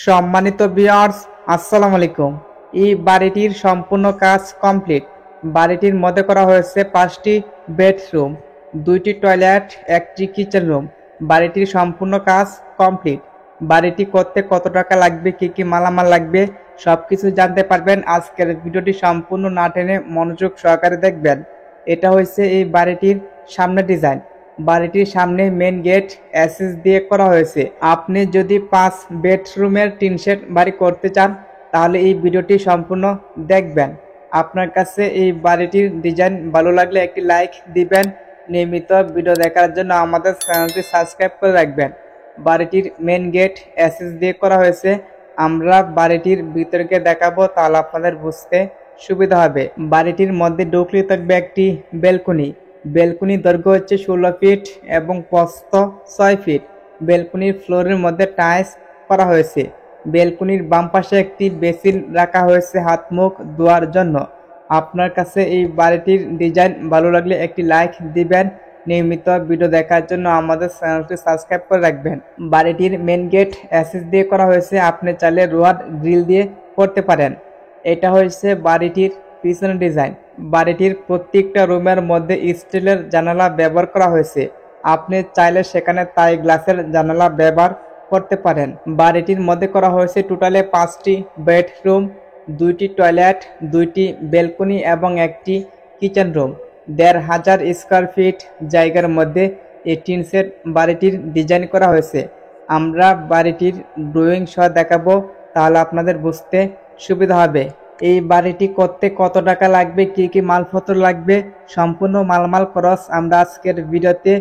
সম্মানিত ভিউয়ার্স, আসসালামু আলাইকুম। এই বাড়িটির সম্পূর্ণ কাজ কমপ্লিট। বাড়িটির মধ্যে করা হয়েছে 5টি বেডরুম, 2টি টয়লেট, 1টি কিচেন রুম। বাড়িটির সম্পূর্ণ কাজ কমপ্লিট। বাড়িটি করতে কত টাকা লাগবে, কি কি মালামাল লাগবে সবকিছু জানতে পারবেন। আজকের ভিডিওটি সম্পূর্ণ না টেনে মনোযোগ সহকারে দেখবেন। এটা হচ্ছে এই বাড়িটির সামনে ডিজাইন। বাড়িটির সামনে মেন গেট অ্যাসেস দিয়ে করা হয়েছে। আপনি যদি 5 বেডরুমের টিন শেড বাড়ি করতে চান তাহলে এই ভিডিওটি সম্পূর্ণ দেখবেন। আপনার কাছে এই বাড়িটির ডিজাইন ভালো লাগলে একটি লাইক দিবেন। নিয়মিত ভিডিও দেখার জন্য আমাদের চ্যানেলটি সাবস্ক্রাইব করে রাখবেন। বাড়িটির মেন গেট অ্যাসেস দিয়ে করা হয়েছে। আমরা বাড়িটির ভিতরকে দেখাবো, তাহলে আপনাদের বুঝতে সুবিধা হবে। বাড়িটির মধ্যে ঢুকলে থাকবে একটি বেলকনি। বেলকনির দৈর্ঘ্য হচ্ছে 16 ফিট এবং প্রস্থ 6 ফিট। বেলকনির ফ্লোরের মধ্যে টাইলস করা হয়েছে। বেলকনির বাম পাশে একটি বেসিন রাখা হয়েছে হাত মুখ ধোয়ার জন্য। আপনার কাছে এই বাড়িটির ডিজাইন ভালো লাগলে একটি লাইক দিবেন। নিয়মিত ভিডিও দেখার জন্য আমাদের চ্যানেলটি সাবস্ক্রাইব করে রাখবেন। বাড়িটির মেন গেট অ্যাসেস দিয়ে করা হয়েছে। আপনি চাইলে রোয়াড গ্রিল দিয়ে করতে পারেন। এটা হচ্ছে বাড়িটির পিছনে ডিজাইন। বাড়িটির প্রত্যেকটা রুমের মধ্যে স্টিলের জানালা ব্যবহার করা হয়েছে। আপনি চাইলে সেখানে তাই গ্লাসের জানালা ব্যবহার করতে পারেন। বাড়িটির মধ্যে করা হয়েছে টোটালে 5টি বেডরুম, 2টি টয়লেট, 2টি বেলকনি এবং একটি কিচেন রুম। 1500 স্কোয়ার ফিট জায়গার মধ্যে এই টিন সেট বাড়িটির ডিজাইন করা হয়েছে। আমরা বাড়িটির ড্রয়িং সহ দেখাবো, তাহলে আপনাদের বুঝতে সুবিধা হবে। এই বাড়িটি করতে কত টাকা লাগবে, কি কি মালপত্র লাগবে সম্পূর্ণ মালামাল খরচ আমরা আজকের ভিডিওতে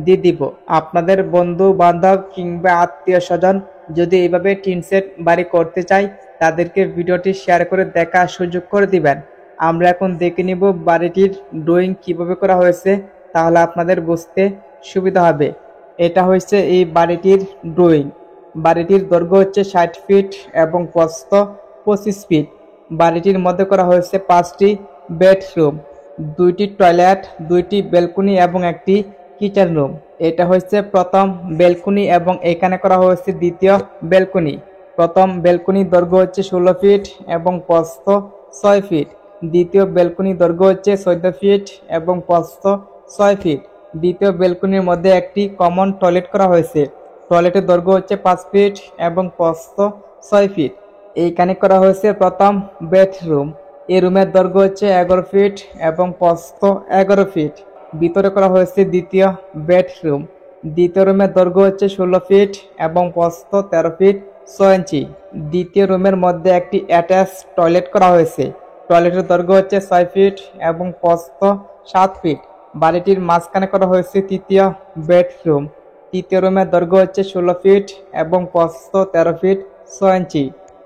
দিয়ে দিব। আপনাদের বন্ধু বান্ধব কিংবা আত্মীয় স্বজন যদি এইভাবে টিন সেট বাড়ি করতে চাই তাদেরকে ভিডিওটি শেয়ার করে দেখার সুযোগ করে দিবেন। আমরা এখন দেখে নিব বাড়িটির ড্রয়িং কিভাবে করা হয়েছে, তাহলে আপনাদের বুঝতে সুবিধা হবে। এটা হচ্ছে এই বাড়িটির ড্রয়িং। বাড়িটির দৈর্ঘ্য হচ্ছে 60 ফিট এবং প্রস্থ 25 ফিট। বাড়িটির মধ্যে করা হয়েছে 5টি বেডরুম, 2টি টয়লেট, 2টি বেলকনি এবং একটি কিচেন রুম। এটা হচ্ছে প্রথম বেলকনি এবং এখানে করা হয়েছে দ্বিতীয় বেলকনি। প্রথম বেলকনির দৈর্ঘ্য হচ্ছে 16 ফিট এবং প্রস্থ 6 ফিট। দ্বিতীয় বেলকনির দৈর্ঘ্য হচ্ছে 14 ফিট এবং প্রস্থ 6 ফিট। দ্বিতীয় বেলকনির মধ্যে একটি কমন টয়লেট করা হয়েছে। টয়লেটের দৈর্ঘ্য হচ্ছে 5 ফিট এবং প্রস্থ 6 ফিট। এইখানে করা হয়েছে প্রথম বেডরুম। এই রুমের দৈর্ঘ্য হচ্ছে 11 ফিট এবং প্রস্থ 11 ফিট। ভিতরে করা হয়েছে দ্বিতীয় বেডরুম। দ্বিতীয় রুমের দৈর্ঘ্য হচ্ছে 16 ফিট এবং প্রস্থ 13 ফিট 6 ইঞ্চি। দ্বিতীয় রুমের মধ্যে একটি অ্যাটাচ টয়লেট করা হয়েছে। টয়লেটের দৈর্ঘ্য হচ্ছে 6 ফিট এবং প্রস্থ 7 ফিট। বাড়িটির মাঝখানে করা হয়েছে তৃতীয় বেডরুম। তৃতীয় রুমের দৈর্ঘ্য হচ্ছে 16 ফিট এবং প্রস্থ 13 ফিট 6 ইঞ্চি।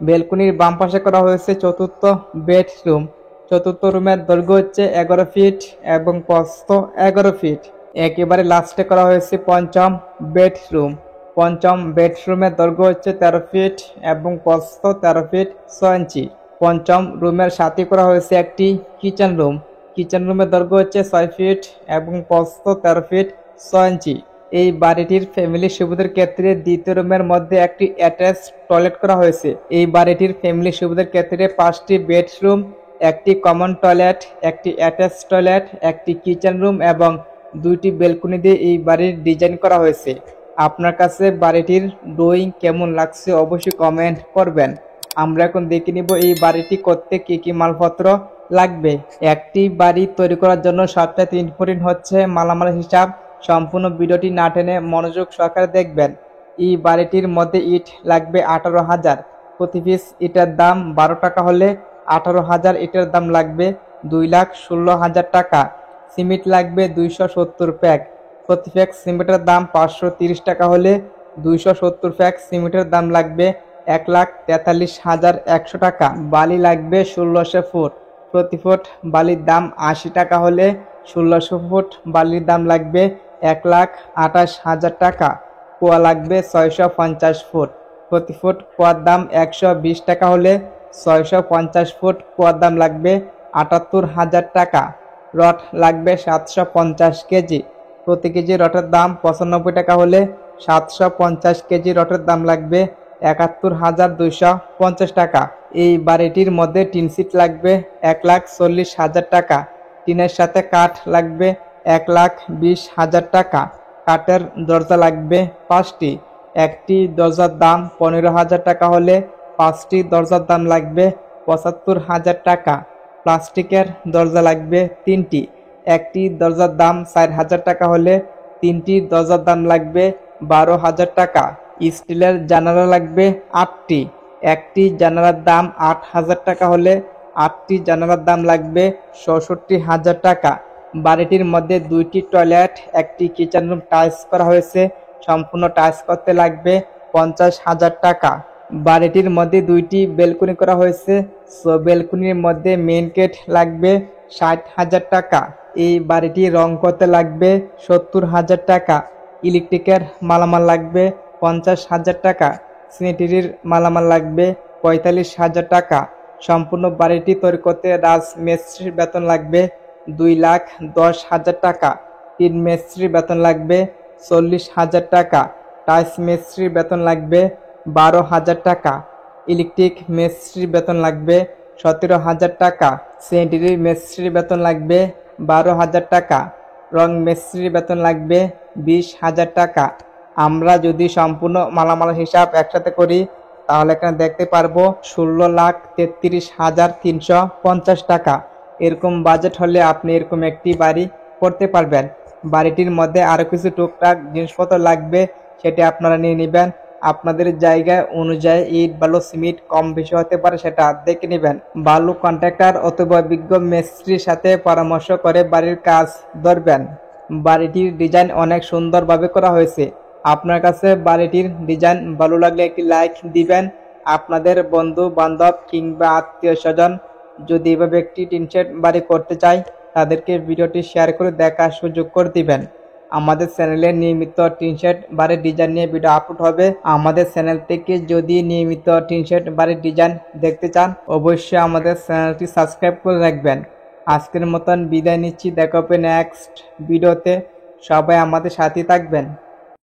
বেলকনির বাম পাশে করা হয়েছে চতুর্থ বেডরুম। চতুর্থ রুমের দৈর্ঘ্য হচ্ছে 11 ফিট এবং প্রস্থ 11 ফিট। একেবারে লাস্টে করা হয়েছে পঞ্চম বেডরুম। পঞ্চম বেডরুমের দৈর্ঘ্য হচ্ছে 13 ফিট এবং প্রস্থ 13 ফিট 6 ইঞ্চি। পঞ্চম রুমের সাথে করা হয়েছে একটি কিচেন রুম। কিচেন রুমের দৈর্ঘ্য হচ্ছে 6 ফিট এবং প্রস্থ 13 ফিট 6 ইঞ্চি। এই বাড়িটির ফ্যামিলি সুবিধার ক্ষেত্রে দ্বিতীয় রুমের মধ্যে একটি অ্যাটাচ টয়লেট করা হয়েছে। এই বাড়িটির ফ্যামিলি সুবিধার ক্ষেত্রে 5টি বেডরুম, একটি কমন টয়লেট, একটি অ্যাটাচ টয়লেট, একটি কিচেন রুম এবং 2টি বেলকনি দিয়ে এই বাড়ির ডিজাইন করা হয়েছে। আপনার কাছে বাড়িটির ড্রয়িং কেমন লাগছে অবশ্যই কমেন্ট করবেন। আমরা এখন দেখে নিব এই বাড়িটি করতে কি কি মালপত্র লাগবে। একটি বাড়ি তৈরি করার জন্য সবচেয়ে ইম্পর্টেন্ট হচ্ছে মালামাল হিসাব। সম্পূর্ণ ভিডিওটি না টেনে মনোযোগ সহকারে দেখবেন। এই বাড়িটির মধ্যে ইট লাগবে 18,000। প্রতি পিস ইটের দাম 12 টাকা হলে 18,000 ইটের দাম লাগবে 2,16,000 টাকা। সিমেন্ট লাগবে 270 প্যাক। প্রতি প্যাক সিমেন্টের দাম 530 টাকা হলে 270 প্যাক সিমেন্টের দাম লাগবে 1,43,100 টাকা। বালি লাগবে 1600 ফুট। প্রতি ফুট বালির দাম 80 টাকা হলে 1600 ফুট বালির দাম লাগবে 1,28,000 টাকা। কুয়া লাগবে 650 ফুট। প্রতি ফুট কুয়ার দাম 120 টাকা হলে 650 ফুট কুয়ার দাম লাগবে 78,000 টাকা। রড লাগবে 750 কেজি। প্রতি কেজি রটের দাম 95 টাকা হলে 750 কেজি রটের দাম লাগবে ৭১,২৫০ টাকা। এই বাড়িটির মধ্যে টিন সিট লাগবে ১,৪০,০০০ টাকা। টিনের সাথে কাঠ লাগবে ১,২০,০০০ টাকা। কাঠের দরজা লাগবে ৫টি। একটি দরজার দাম ১৫,০০০ টাকা হলে ৫টি দরজার দাম লাগবে ৭৫,০০০ টাকা। প্লাস্টিকের দরজা লাগবে ৩টি। একটি দরজার দাম ৪,০০০ টাকা হলে ৩টি দরজার দাম লাগবে ১২,০০০ টাকা। স্টিলের জানালা লাগবে ৮টি। একটি জানালার দাম ৮,০০০ টাকা হলে ৮টি জানালার দাম লাগবে ৬৪,০০০ টাকা। বাড়িটির মধ্যে ২টি টয়লেট, একটি কিচেন রুম টাইলস করা হয়েছে। সম্পূর্ণ টাইলস করতে লাগবে ৫০,০০০ টাকা। বাড়িটির মধ্যে ২টি বেলকনি করা হয়েছে। বেলকনির মধ্যে মেইন গেট লাগবে ৬০,০০০ টাকা। এই বাড়িটি রং করতে লাগবে ৭০,০০০ টাকা। ইলেকট্রিকের মালামাল লাগবে ৫০,০০০ টাকা। স্যানিটারির মালামাল লাগবে ৪৫,০০০ টাকা। সম্পূর্ণ বাড়িটি তৈরি করতে রাজমিস্ত্রির বেতন লাগবে ২,১০,০০০ টাকা। টিন মিস্ত্রির বেতন লাগবে ৪০,০০০ টাকা। টাইলস মিস্ত্রির বেতন লাগবে ১২,০০০ টাকা। ইলেকট্রিক মিস্ত্রির বেতন লাগবে ১৭,০০০ টাকা। স্যানিটারি মিস্ত্রির বেতন লাগবে ১২,০০০ টাকা। রং মিস্ত্রির বেতন লাগবে ২০,০০০ টাকা। আমরা যদি সম্পূর্ণ মালামাল হিসাব একসাথে করি তাহলে এখানে দেখতে পারবো ১৬,৩৩,৩৫০ টাকা। এরকম বাজেট হলে আপনি এরকম একটি বাড়ি করতে পারবেন। বাড়িটির মধ্যে আরও কিছু টুকটাক জিনিসপত্র লাগবে, সেটি আপনারা নিয়ে নেবেন। আপনাদের জায়গা অনুযায়ী ইট, বালু, সিমেন্ট কম বেশি হতে পারে, সেটা দেখে নেবেন। বালু কন্ট্রাক্টর অথবা বিজ্ঞ মিস্ত্রির সাথে পরামর্শ করে বাড়ির কাজ ধরবেন। বাড়িটির ডিজাইন অনেক সুন্দরভাবে করা হয়েছে। আপনার কাছে বাড়িটির ডিজাইন ভালো লাগলে একটি লাইক দিবেন। আপনাদের বন্ধু বান্ধব কিংবা আত্মীয় স্বজন যদি এভাবে একটি টিন শেড বাড়ি করতে চায় তাদেরকে ভিডিওটি শেয়ার করে দেখার সুযোগ করে দিবেন। আমাদের চ্যানেলে নিয়মিত টিন শেড বাড়ির ডিজাইন নিয়ে ভিডিও আপলোড হবে। আমাদের চ্যানেল থেকে যদি নিয়মিত টিন শেড বাড়ির ডিজাইন দেখতে চান অবশ্যই আমাদের চ্যানেলটি সাবস্ক্রাইব করে রাখবেন। আজকের মতন বিদায় নিচ্ছি, দেখা হবে নেক্সট ভিডিওতে। সবাই আমাদের সাথে থাকবেন।